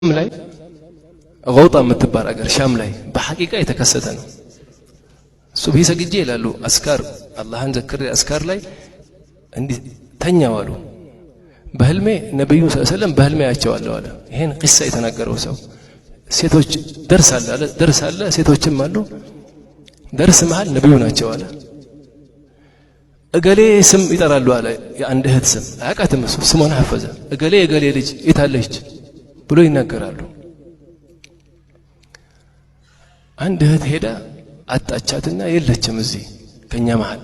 ላይ غوطة የምትባል አገር ሻም ላይ በሐቂቃ የተከሰተ ነው። ሱብሂ ሰግጄ ይላሉ አስካር አላህን ዘክር አስካር ላይ እንዲህ ተኛው አሉ። በህልሜ ነብዩ ሰለላሁ ዐለይሂ ወሰለም በህልሜ ያያቸዋለሁ አለ። ይሄን ቂሳ የተናገረው ሰው ሴቶች ደርስ አለ ሴቶችም አሉ። ደርስ መሃል ነብዩ ናቸው አለ። እገሌ ስም ይጠራሉ አለ። የአንድ እህት ስም አያውቃትም እሱ ስሟን ሐፈዘ። እገሌ እገሌ ልጅ የታለች ብሎ ይናገራሉ። አንድ እህት ሄዳ አጣቻትና የለችም እዚህ ከኛ መሃል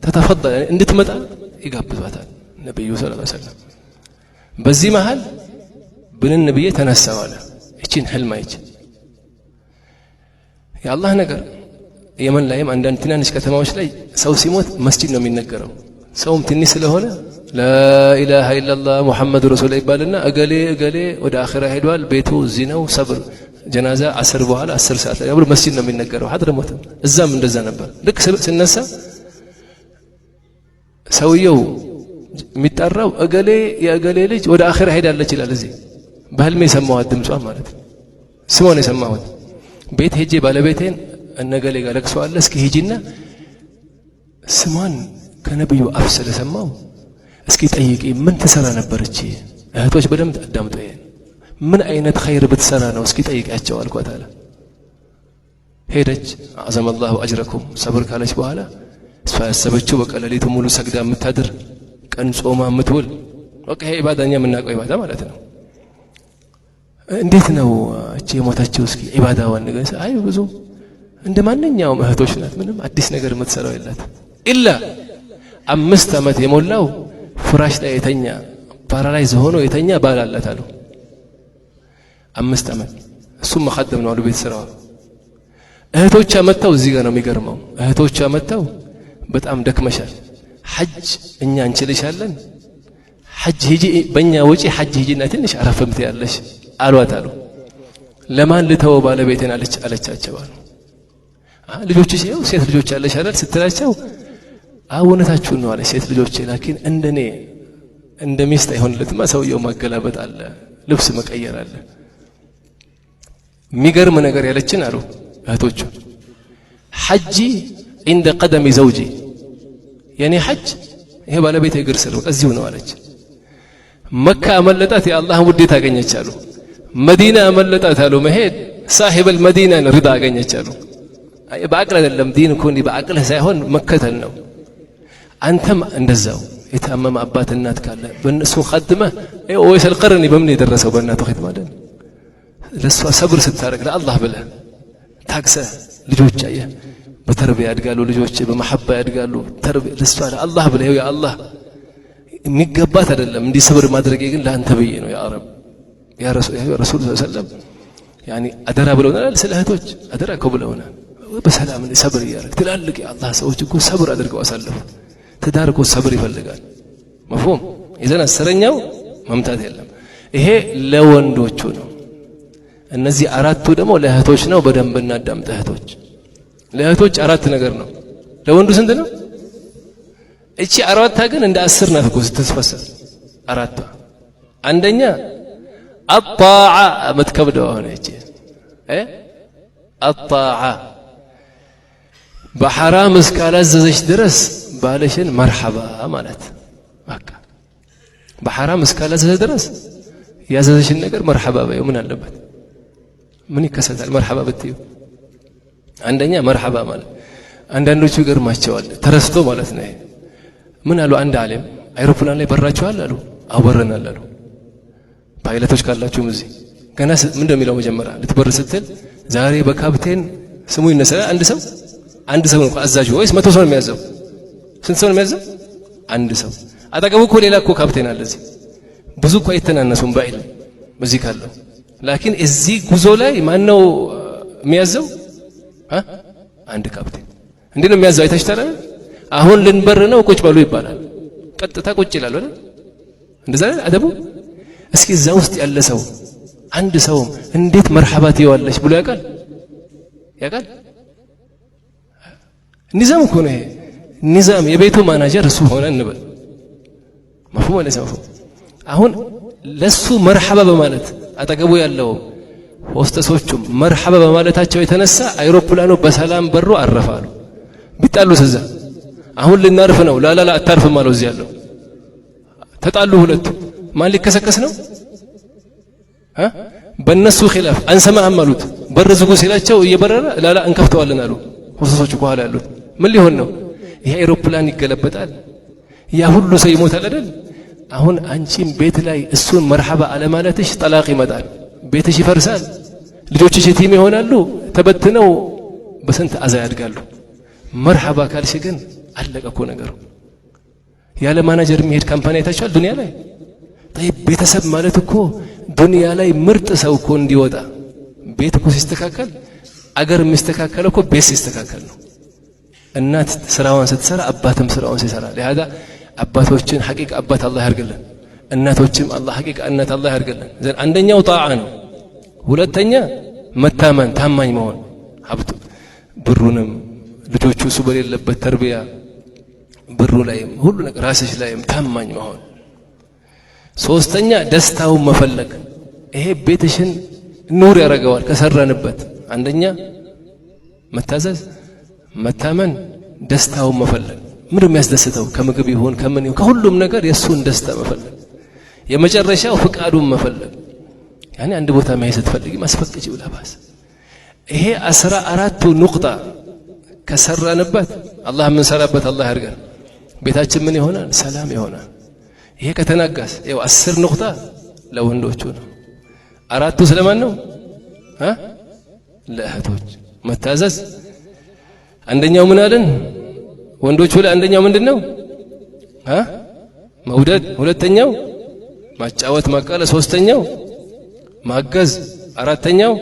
ተተፈضل እንድትመጣ ይጋብዟታል ነብዩ ሰለላሁ ዐለይሂ ወሰለም። በዚህ መሃል ብንን ነብዬ ተነሳው አለ። እቺን ህልም አይች የአላህ ነገር የመን ላይም አንዳንድ ትናንሽ ከተማዎች ላይ ሰው ሲሞት መስጂድ ነው የሚነገረው። ሰውም ትንሽ ስለሆነ ላኢላሃ ኢላላህ ሙሐመድ ረሱሉላህ ይባልና እገሌ እገሌ ወደ አኺራ ሄዷል ቤቱ እዚህ ነው ሰብር ጀናዛ 10 በኋላ 10 ሰዓት ላይ ብሎ መስጂድ ነው የሚነገረው። ሐድረሞት እዛም እንደዛ ነበር። ልክ ሲነሳ ሰውየው የሚጣራው እገሌ የእገሌ ልጅ ወደ አኺራ ሄዳለች ይላል። እዚህ በህልሜ የሰማሁት ድምጿን ማለት ስሟን የሰማሁት ቤት ሄጄ ባለቤቴን እነገሌ ጋር ለቅሶ አለ እስኪ ሂጂና ስሟን ከነብዩ አፍ ስለሰማው እስኪ ጠይቂ ምን ትሰራ ነበርች? እህቶች በደንብ አዳምጡ። ይሄን ምን አይነት ኸይር ብትሰራ ነው እስኪ ጠይቂያቸው አልኳት አለ። ሄደች አዘመ አላሁ አጅረኩም ሰብር ካለች በኋላ እሷ ያሰበችው በቃ ሌሊቱ ሙሉ ሰግዳ የምታድር ቀን ጾማ የምትውል በቃ ይሄ ኢባዳኛ የምናውቀው ኢባዳ ማለት ነው። እንዴት ነው እቺ የሞተችው እስኪ ኢባዳዋን ንገስ? አይ ብዙ እንደ ማንኛውም እህቶች ናት ምንም አዲስ ነገር የምትሰራው የላት ኢላ 5 ዓመት የሞላው ፍራሽ ላይ የተኛ ፓራላይዝ ሆኖ የተኛ ባል አላት አሉ። 5 ዓመት እሱም መخدም ነው አሉ ቤት ስራው። እህቶቿ መተው እዚህ ጋር ነው የሚገርመው። እህቶቿ መተው በጣም ደክመሻል ሐጅ እኛ እንችልሻለን ሐጅ ሂጂ በእኛ ወጪ ሐጅ ሂጂና ትንሽ አረፈምት ያለሽ አሏት አሉ። ለማን ልተው ባለቤቴን አለቻቸው አሉ። ልጆችሽ ይኸው ሴት ልጆች አለሽ አይደል ስትላቸው እውነታችሁን ነው አለች ሴት ልጆች ላኪን እንደኔ እንደ ሚስት አይሆንለትማ ሰውየው ማገላበጥ አለ ልብስ መቀየር አለ። የሚገርም ነገር ያለችን አሉ እህቶቹ ሐጂ عند قدم زوجي የኔ ሐጅ ይሄ ባለቤቴ እግር ስር እዚሁ ነው አለች። መካ አመለጣት የአላህ ውዴታ አገኘች አሉ። መዲና አመለጣት አሉ መሄድ صاحب المدينة رضا አገኘች አሉ። በአቅል አይደለም ዲን እኮ እንዲህ በአቅል ሳይሆን መከተል ነው። አንተም እንደዛው የታመመ አባት እናት ካለ በእነሱ ኸድመህ ወይስ القرن በምን የደረሰው በእናቱ ኸድመህ አይደል ለሷ ሰብር ስታረግ ለአላህ ብለህ ታክሰህ ልጆች አየህ በተርቢያ ያድጋሉ ልጆች በመሐባ ያድጋሉ። ተርቢያ ለሷ ለአላህ ብለህ ያ አላህ የሚገባት አይደለም እንዲህ ሰብር ማድረግ ግን ለአንተ ብዬ ነው ያ ረብ ያ ረሱል ሰለላሁ ዐለይሂ ወሰለም ያኒ አደራ ብለውናል። ስለ እህቶች አደራ እኮ ብለውናል። በሰላም እንደ ሰብር ያርግ ትላልቅ የአላህ ሰዎች እኮ ሰብር አድርገው አሳለፉ። ትዳር እኮ ሰብር ይፈልጋል። መፍሁም ይዘና አስረኛው መምታት የለም። ይሄ ለወንዶቹ ነው። እነዚህ አራቱ ደግሞ ለእህቶች ነው። በደንብ እናዳምጥ እህቶች። ለእህቶች 4 ነገር ነው። ለወንዱ ስንት ነው? እቺ 4 ግን እንደ 10 ናት እኮ ስትፈሰል 4። አንደኛ አጣዓ መትከብደው ሆነ እቺ አጣዓ በሐራም እስካላዘዘች ድረስ ባለሽን መርሐባ ማለት በቃ በሐራም እስካላዘዘች ድረስ ያዘዘሽን ነገር መርሐባ በይው። ምን አለበት? ምን ይከሰታል መርሐባ ብትይው? አንደኛ መርሐባ ማለት አንዳንዶቹ ይገርማቸዋል ተረስቶ ማለት ነው። ምን አሉ አንድ ዓለም አይሮፕላን ላይ በራችኋል አሉ። አወረናል አሉ። ፓይለቶች ካላችሁም እዚህ ገና ምን እንደሚለው መጀመሪያ ልትበር ስትል ዛሬ በካፕቴን ስሙ ይነሳ አንድ ሰው ነው አዛዡ ወይስ 100 ሰው ነው የሚያዘው? ስንት ሰው ነው የሚያዘው? አንድ ሰው። አጠገቡ እኮ ሌላ እኮ ካፕቴን አለ እዚህ ብዙ እኮ አይተናነሱም ባይል በዚህ ካለው ላኪን እዚህ ጉዞ ላይ ማን ነው የሚያዘው? አንድ ካፕቴን። እንዴ ነው የሚያዘው? አይታችኋል? አሁን ልንበር ነው ቁጭ በሉ ይባላል። ቀጥታ ቁጭ ይላል አይደል? እንደዛ አደቡ። እስኪ እዛ ውስጥ ያለ ሰው አንድ ሰው እንዴት መርሐባት ይዋለሽ ብሎ ያውቃል? ኒዛም እኮ ነው ይሄ ኒዛም። የቤቱ ማናጀር እሱ ሆነ እንበል መፍሁም ወለ ሰው አሁን ለሱ መርሐባ በማለት አጠገቡ ያለው ሆስተሶቹም መርሐባ በማለታቸው የተነሳ አይሮፕላኑ በሰላም በሩ አረፋሉ። ቢጣሉስ እዛ አሁን ልናርፍ ነው ላላላ አታርፍም አለው። እዚህ ያለው ተጣሉ ሁለቱ። ማን ሊከሰከስ ነው? በእነሱ ኺላፍ አንሰማህም አሉት። በር ዝጉ ሲላቸው እየበረረ ላላ እንከፍተዋለን አሉ። ሆስተሶቹ ከኋላ ያሉት ምን ሊሆን ነው? ይሄ አይሮፕላን ይገለበጣል፣ ያ ሁሉ ሰው ይሞታል አይደል? አሁን አንቺም ቤት ላይ እሱን መርሐባ አለማለትሽ ጠላቅ ይመጣል፣ ቤትሽ ይፈርሳል፣ ልጆችሽ የቲም ይሆናሉ፣ ተበትነው በስንት አዛ ያድጋሉ። መርሐባ ካልሽ ግን አለቀ እኮ ነገሩ። ያለ ማናጀር የሚሄድ ካምፓኒ አይታችኋል ዱንያ ላይ? طيب ቤተሰብ ማለት እኮ ዱንያ ላይ ምርጥ ሰው እኮ እንዲወጣ ቤት እኮ ሲስተካከል አገር የሚስተካከለው እኮ ቤት ሲስተካከል ነው። እናት ስራዋን ስትሰራ አባትም ስራውን ሲሰራ ለሃዳ አባቶችን ሐቂቃ አባት አላህ ያርግልን፣ እናቶችም አላህ ሐቂቃ እናት አላህ ያርግልን። ዘን አንደኛው ጣዓ ነው። ሁለተኛ መታመን ታማኝ መሆን፣ ሀብቱ ብሩንም ልጆቹ እሱ በሌለበት ተርቢያ ብሩ ላይም ሁሉ ነገር ራስሽ ላይም ታማኝ መሆን። ሶስተኛ ደስታውን መፈለግ። ይሄ ቤትሽን ኑር ያደርገዋል ከሰራንበት። አንደኛ መታዘዝ፣ መታመን፣ ደስታውን መፈለግ። ምን የሚያስደስተው ከምግብ ይሁን ከምን ይሁን ከሁሉም ነገር የሱን ደስታ መፈለግ። የመጨረሻው ፍቃዱን መፈለግ። ያኔ አንድ ቦታ መሄድ ስትፈልጊ ማስፈቅጂ ውላባስ። ይሄ 14ቱ ኑቅጣ ከሰራንበት አላህ ምን ሰራበት አላህ ያርጋል። ቤታችን ምን ይሆናል? ሰላም ይሆናል። ይሄ ከተናጋስ ያው 10 ኑቅጣ ለወንዶቹ ነው። 4ቱ ስለማን ነው? ለእህቶች መታዘዝ። አንደኛው ምን አለን? ወንዶቹ ላይ አንደኛው ምንድነው? መውደድ። ሁለተኛው ማጫወት ማቃለ። ሶስተኛው ማገዝ። አራተኛው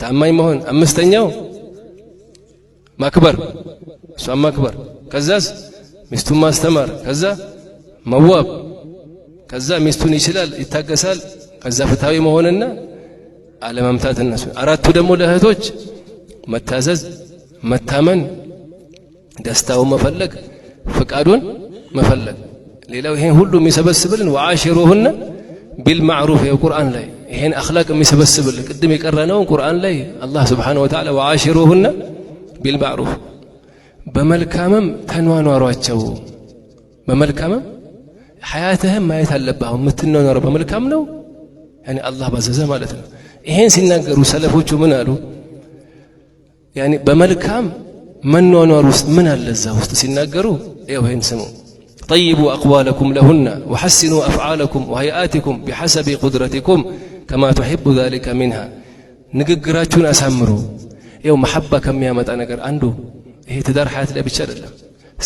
ታማኝ መሆን። አምስተኛው ማክበር፣ እሷን ማክበር። ከዛስ ሚስቱን ማስተማር። ከዛ መዋብ። ከዛ ሚስቱን ይችላል ይታገሳል። ከዛ ፍትሃዊ መሆንና አለመምታት እነሱ። አራቱ ደግሞ ለእህቶች መታዘዝ፣ መታመን፣ ደስታውን መፈለግ፣ ፍቃዱን መፈለግ። ሌላው ይሄን ሁሉ የሚሰበስብልን ወዓሽሩሁነ ቢልማዕሩፍ የቁርአን ላይ ይሄን አኽላቅ የሚሰበስብልን ቅድም የቀረነውን ቁርአን ላይ አላህ ስብሓነሁ ወተዓላ ወዓሽሩሁነ ቢልማዕሩፍ በመልካምም ተኗኗሯቸው። በመልካምም ሐያትህም ማየት አለብህ። አሁን የምትኗኗረው በመልካም ነው ያኔ አላህ ባዘዘ ማለት ነው። ይሄን ሲናገሩ ሰለፎቹ ምን አሉ? ያኔ በመልካም መኗኗር ውስጥ ምን አለ እዛ ውስጥ ሲናገሩ ይኸው ይሄን ስሙ። طيبوا أقوالكم لهن وحسنوا أفعالكم وهيئاتكم بحسب قدرتكم كما تحب ذلك منها ንግግራችሁን አሳምሩ። ይኸው መሐባ ከሚያመጣ ነገር አንዱ ይሄ ትዳር ሐያት ላይ ብቻ አይደለም።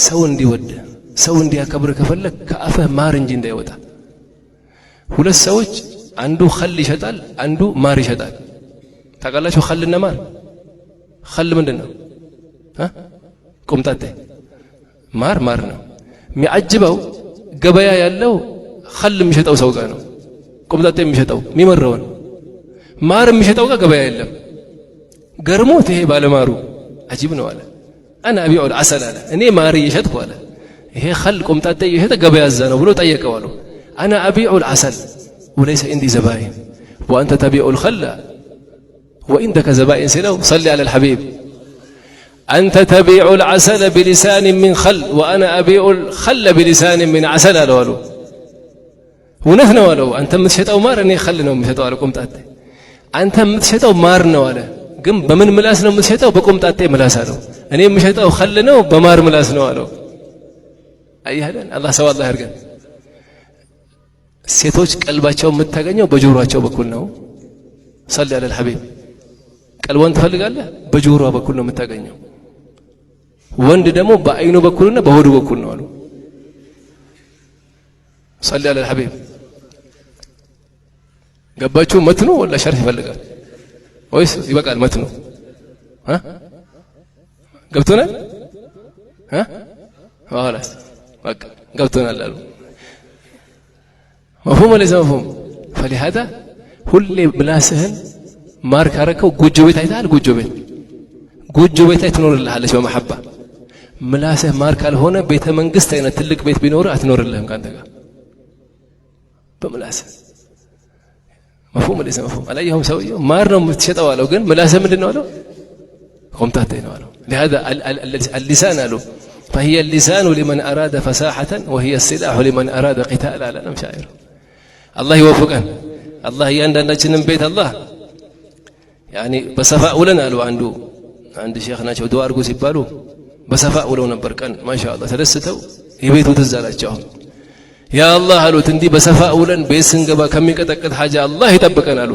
ሰው እንዲወድ ሰው እንዲያከብር ከፈለክ ከአፍህ ማር እንጂ እንዳይወጣ። ሁለት ሰዎች አንዱ ኸል ይሸጣል፣ አንዱ ማር ይሸጣል። ታውቃላችሁ ኸልና ማር? ኸል ምንድን ነው? ቆምጣጤ። ማር ማር ነው። የሚያጅበው ገበያ ያለው ኸል የሚሸጠው ሰው ጋር ነው። ቆምጣጤ የሚሸጠው የሚመረውን። ማር የሚሸጠው ጋር ገበያ የለም። ገርሞት ይሄ ባለማሩ አጂብ ነው አለ። አና አቢዑል ዐሰል አለ፣ እኔ ማር እየሸጥኩ አለ። ይሄ ኸል ቆምጣጤ እየሸጠ ገበያ እዛ ነው ብሎ ጠየቀው አለው። አና አቢዑል ዐሰል ወለይሰ ኢንዲ ዘባኢን ወአንተ ተቢዑል ኸል ወኢንደከ ዘባኢን ሲለው ሰሊ ዐለል ሐቢብ አንተ ተቢዑል ዐሰለ ቢሊሳን ሚን ኸል ወአና አቢዑል ኸለ ቢሊሳን ሚን ዐሰል አለው አሉ። እውነት ነው አለው። አንተ የምትሸጠው ማር እኔ ኸል ነው የምሸጠው አለ። ቆምጣጤ አንተ የምትሸጠው ማር ነው አለ። ግን በምን ምላስ ነው የምትሸጠው? በቆምጣጤ ምላስ አለው። እኔ የምሸጠው ኸል ነው በማር ምላስ ነው አለው። አያለን አላህ ሰው አላህ ያርገን። ሴቶች ቀልባቸው የምታገኘው በጆሮአቸው በኩል ነው። ሰሊ ዐለል ሐቢብ። ቀልቧን ትፈልጋለህ? በጆሮዋ በኩል ነው የምታገኘው። ወንድ ደግሞ በአይኑ በኩልና በሆዱ በኩል ነው አሉ። ሰሊ ዐለል ሐቢብ። ገባችሁ? መትኑ ወላ ሸርህ ይፈልጋል ወይስ ይበቃል? መትኑ ገብቶናል? خلاص በቃ ገብቶናል አሉ። መፍሁም ወለይሰ መፍሁም? فلهذا ሁሌ ምላስህን ማር ካረከው ጎጆ ቤት አይተሃል? ጎጆ ቤት ላይ ትኖርልሃለች በመሐባ። ምላስህ ማር ካልሆነ ቤተ መንግስት አይነት ትልቅ ቤት ቢኖር አትኖርልህም ካንተ ጋር በምላስህ። مفهوم ليس مفهوم عليهم سويهم مارنا متشطوا قالوا ግን ምላሰ ምንድነው አለው ቆምጣጤ ነው አለው لهذا اللسان قالوا فهي اللسان لمن أراد فصاحة وهي السلاح لمن أراد قتال على المشاعر الله يوفقنا الله እያንዳንዳችንን ቤት አላህ يعني በሰፋ ውለን አሉ አንድ ሼኽ ናቸው ዱዓ አድርጉ ሲባሉ በሰፋ ውለው ነበር ቀን ማሻአላህ ተደስተው የቤቱ ትዝ አላቸው ያ አላህ አሉት እንዲህ በሰፋ ውለን ቤት ስንገባ ከሚቀጠቅጥ ሐጃ አላህ ይጠብቀን አሉ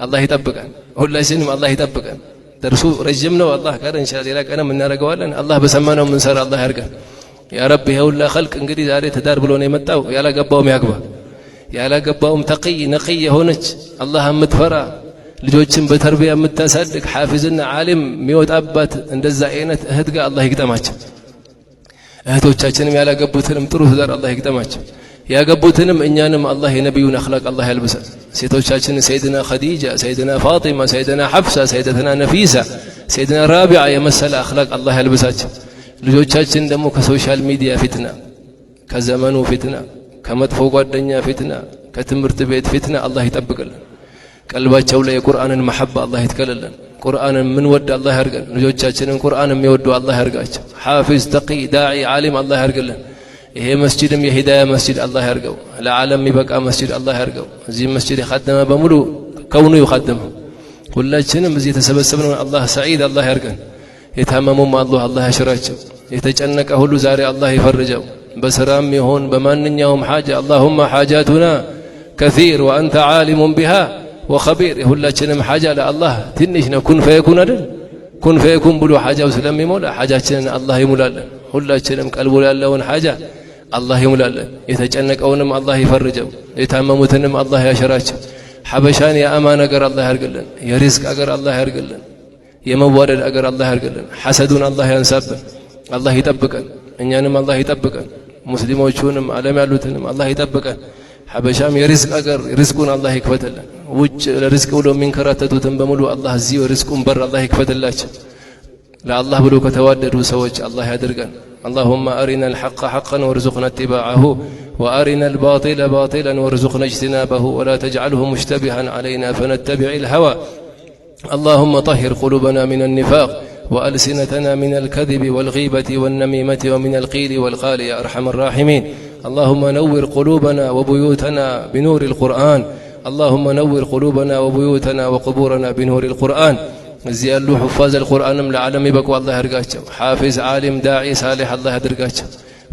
አላህ ይጠብቀን ሁላችንም አላህ ይጠብቀን درسو رجمنا والله قال ان شاء الله لا كلام እናረጋዋለን አላህ በሰማነው ምን ሰራ አላህ ያርገን ያ ረብ ይሁላ خلق እንግዲህ ዛሬ ተዳር ብሎ ነው የመጣው ያላገባውም ያግባ ያላገባውም ተقي ነقي የሆነች አላህ የምትፈራ ልጆችን በተርቢያ የምታሳድግ ሐፊዝና ዓሊም የሚወጣባት እንደዛ አይነት እህት ጋር አላህ ይግጠማቸው እህቶቻችንም ያላገቡትንም ጥሩ ትዳር አላህ ይግጠማቸው ያገቡትንም እኛንም አላህ የነብዩን አኽላቅ አላህ ያልብሰን ሴቶቻችን ሰይድና ኸዲጃ ሰይድና ፋጢማ ሰይድና ሐፍሳ ሰይድና ነፊሳ ሰይድና ራቢዓ የመሰለ አኽላቅ አላህ ያልብሳቸው ልጆቻችን ደግሞ ከሶሻል ሚዲያ ፊትና ከዘመኑ ፊትና ከመጥፎ ጓደኛ ፊትና ከትምህርት ቤት ፊትና አላህ ይጠብቅልን ቀልባቸው ላይ የቁርአንን መሐባ አላህ ይትከለልን ቁርአንን ምን ወድ አላህ ያርገን ልጆቻችንን ቁርአንን የሚወዱ አላህ ያርጋቸው ሐፊዝ ተቂ ዳዒ ዓሊም አላህ ያርገልን ይሄ መስጂድም የሂዳያ መስጂድ አላህ ያርገው ለዓለም ይበቃ መስጂድ አላህ ያርገው እዚህ መስጂድ የኸደመ በሙሉ ከውኑ ይኸደመው ሁላችንም እዚህ ተሰበሰብነው አላህ ሰዒድ አላህ ያርገን የታመሙም አላህ ያሽራቸው የተጨነቀ ሁሉ ዛሬ አላህ ይፈርጀው በስራም ይሁን በማንኛውም ሐጃ اللهم حاجاتنا كثير وانت عالم بها وخبير ሁላችንም ሐጃ ለአላህ ትንሽ ነው ኩን ፈየኩን አይደል ኩን ፈየኩን ብሎ ሐጃው ስለሚሞላ ሐጃችንን አላህ ይሙላልን ሁላችንም ቀልቡ ያለውን ሐጃ አላህ ይሙላልን የተጨነቀውንም አላህ ይፈርጀው የታመሙትንም አላህ ያሽራቸው ሐበሻን የአማን ነገር አላህ ያርግልን የሪዝቅ አገር አላህ ያርግልን የመዋደድ አገር አላህ ያርግልን ሐሰዱን አላህ ያንሳብን አላህ ይጠብቀን እኛንም አላህ ይጠብቀን ሙስሊሞቹንም ዓለም ያሉትንም አላህ ይጠብቀን ሐበሻም የሪዝቅ አገር ሪዝቁን አላህ ይክፈትልን ውጭ ለሪዝቅ ብሎ የሚንከራተቱትን በሙሉ አላህ እዚህ ሪዝቁን በር አላህ ይክፈትላቸው ለአላህ ብሎ ከተዋደዱ ሰዎች አላህ ያድርገን اللهم أرنا الحق حقا وارزقنا اتباعه وأرنا الباطل باطلا وارزقنا اجتنابه ولا تجعله مشتبها علينا فنتبع الهوى اللهم طهر قلوبنا من النفاق وألسنتنا من الكذب والغيبة والنميمة ومن القيل والقال يا أرحم الراحمين اللهم نور قلوبنا وبيوتنا بنور القرآن اللهم نور قلوبنا وبيوتنا وقبورنا بنور القرآن زيالو حفاظ القرآن لعالم يبقوا الله يرقاቸው حافظ عالم داعي صالح الله يدرقاቸው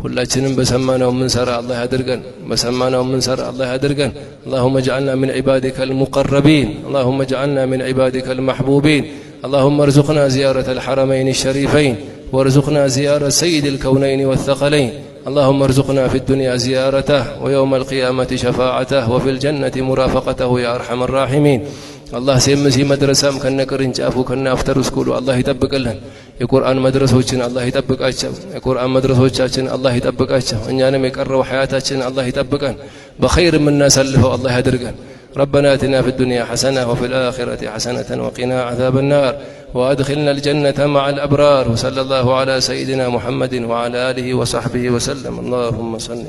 ሁላችንም በሰማነው ምን ሰራ አላህ ያድርገን በሰማነው ምን ሰራ አላህ ያድርገን اللهم اجعلنا من عبادك المقربين اللهم اجعلنا من عبادك المحبوبين اللهم ارزقنا زيارة الحرمين الشريفين وارزقنا زيارة سيد الكونين والثقلين اللهم ارزقنا في الدنيا زيارته ويوم القيامة شفاعته وفي الجنة مرافقته يا أرحم الراحمين الله سيمسي مدرسام كنا قرنجافو كنا افتر سكولو الله يطبقልን የቁርአን መድረሶችን አላህ ይጠብቃቸው የቁርአን መድረሶቻችን አላህ ይጠብቃቸው እኛንም የቀረው ሐያታችን አላህ ይጠብቀን በኸይር የምናሳልፈው አላህ ያድርገን ربنا آتنا في الدنيا حسنة وفي الآخرة حسنة وقنا عذاب النار وأدخلنا الجنة مع الأبرار وصلى الله على سيدنا محمد وعلى آله وصحبه وسلم اللهم صل